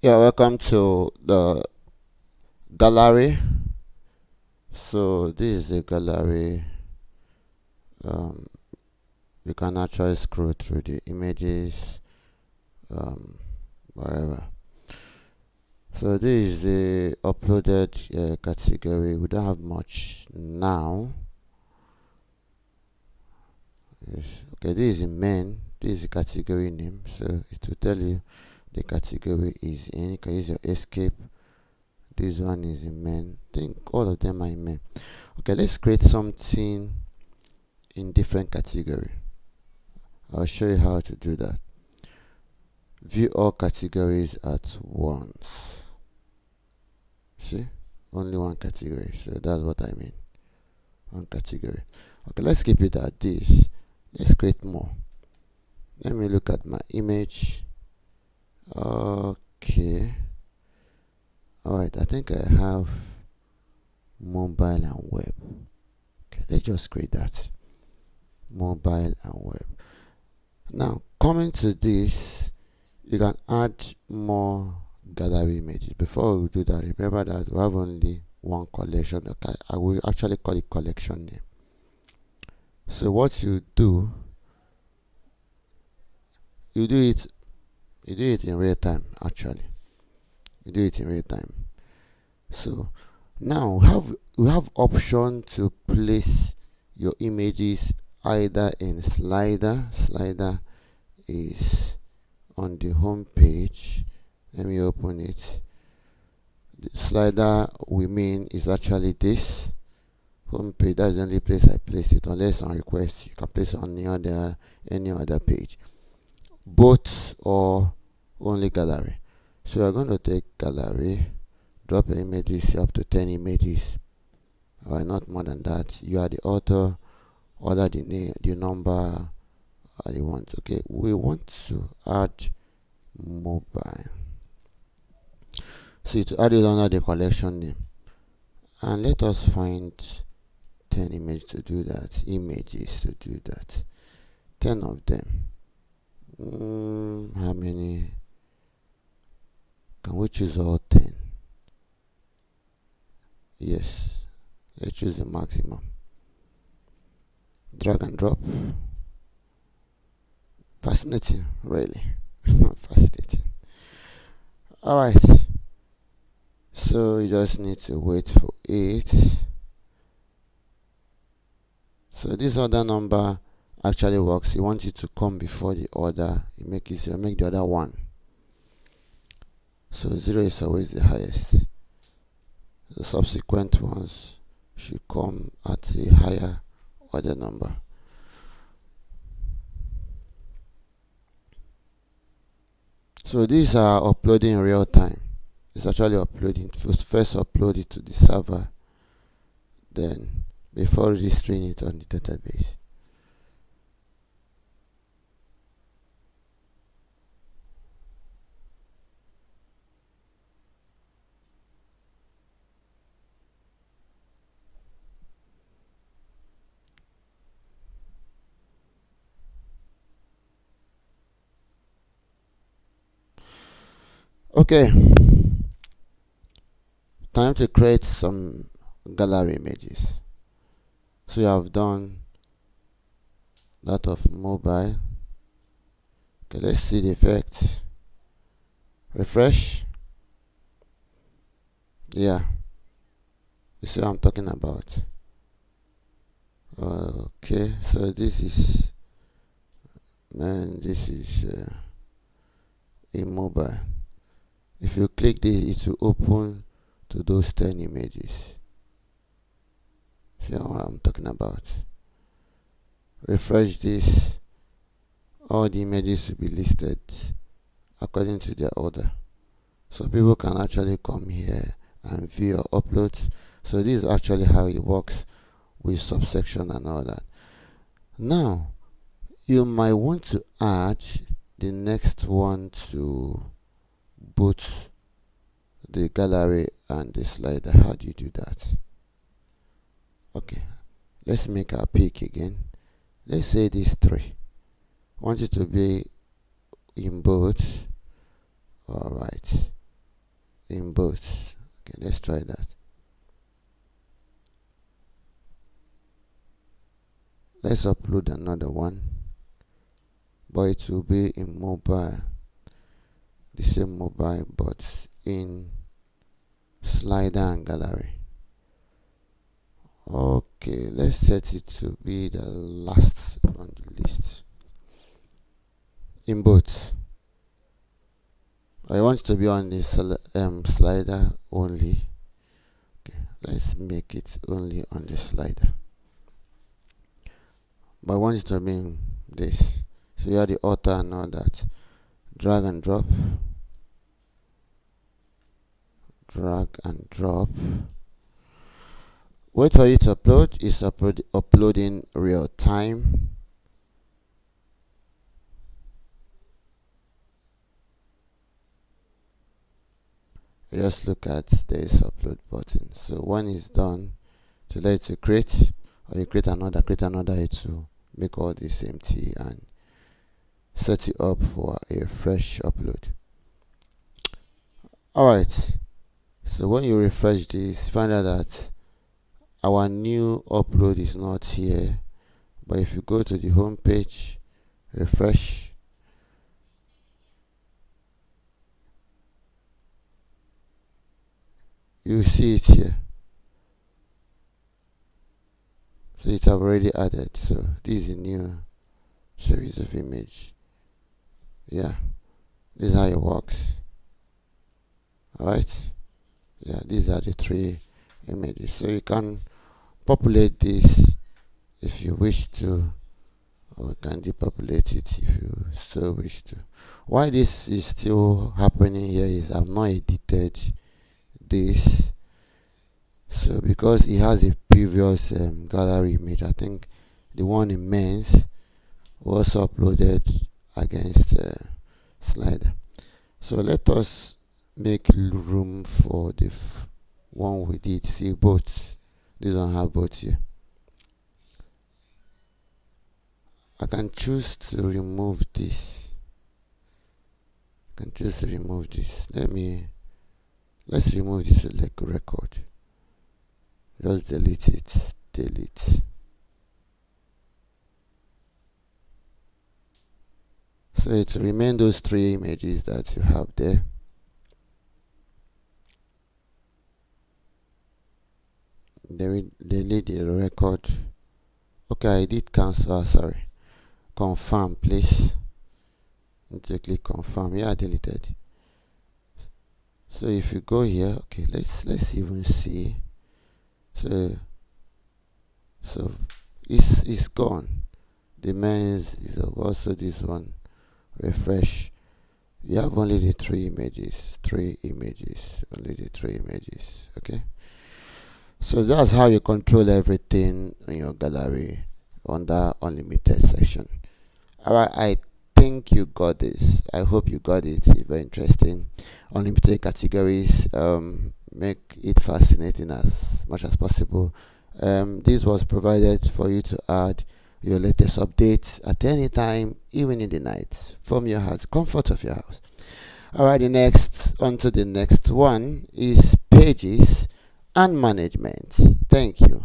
Yeah, welcome to the gallery. So this is the gallery. Um, you can actually scroll through the images, um, whatever. So this is the uploaded category. We don't have much now. Yes. Okay, this is in main. This is the category name. So it will tell you the category is in. You can use your escape. This one is in main. I think all of them are in main. Okay, let's create something in different category. I'll show you how to do that. View all categories at once. See, only one category. So that's what I mean. One category. Okay, let's keep it at this. Let's create more. Let me look at my image. Okay. Alright, I think I have mobile and web. Okay, let's just create that. Mobile and web. Now, coming to this, you can add more gallery images. Before we do that, remember that we have only one collection. Okay, I will actually call it collection name. So what you do you do it in real time. Actually, you do it in real time. So now we have option to place your images either in slider is on the home page. Let me open it. The slider we mean is actually this home page. That's the only place I place it, unless on request you can place it on any other page, both or only gallery. So we're going to take gallery, drop your images up to 10 images, or not more than that. You are the author, order the name, the number you want. Okay, we want to add mobile, so to add it under the collection name, and let us find 10 images to do that, 10 of them. How many can we choose? All 10? Yes, let's choose the maximum. Drag and drop. Fascinating, really. Fascinating. Alright, so you just need to wait for it. So this other number actually works. You want it to come before the order. You make the other one. So 0 is always the highest. The subsequent ones should come at a higher order number. So these are uploading in real time. It's actually uploading. First upload it to the server, then before registering it on the database. Okay, time to create some gallery images. So you have done that of mobile. Okay, let's see the effect. Refresh. Yeah, you see what I'm talking about. Okay, so this is a mobile. If you click this, it will open to those 10 images. See what I'm talking about. Refresh this, all the images will be listed according to their order, so people can actually come here and view your uploads. So this is actually how it works with subsection and all that. Now you might want to add the next one to both the gallery and the slider. How do you do that? Okay, let's make our pick again. Let's say these 3. I want it to be in both. Alright, in both. Okay, let's try that. Let's upload another one, but it will be in mobile, the same mobile, but in slider and gallery. Okay, let's set it to be the last on the list in both. I want to be on the slider only. Okay, let's make it only on the slider, but I want it to be this. So you have the author and all that. Drag and drop, drag and drop. Wait for it to upload. It's uploading real time. Just look at this upload button. So when it's done, to let it to create, or you create another, it will make all this empty and set it up for a fresh upload. Alright, so when you refresh this, find out that our new upload is not here. But if you go to the home page, refresh, you see it here. So it have already added. So this is a new series of image. Yeah, this is how it works. Alright, yeah, these are the 3 images. So you can populate this if you wish to, or you can depopulate it if you so wish to. Why this is still happening here is I've not edited this. So because it has a previous gallery image, I think the one in men's was uploaded against slider. So let us make room for the one we did. See both. This one have both here. I can choose to remove this. Let's remove this like record. Just delete it. So it remain those 3 images that you have there. Delete the record. Okay, I did cancel. Sorry. Confirm, please. Need to click confirm. Yeah, I deleted. So if you go here, okay, let's even see. So it's gone. The men's is also this one. Refresh. You have only the 3 images. Only the 3 images. Okay. So that's how you control everything in your gallery under unlimited section. Alright, I think you got this. I hope you got it. It's very interesting. Unlimited categories. Make it fascinating as much as possible. This was provided for you to add your latest updates at any time, even in the night, from your house, comfort of your house. Alright, on to the next one is pages and management. Thank you.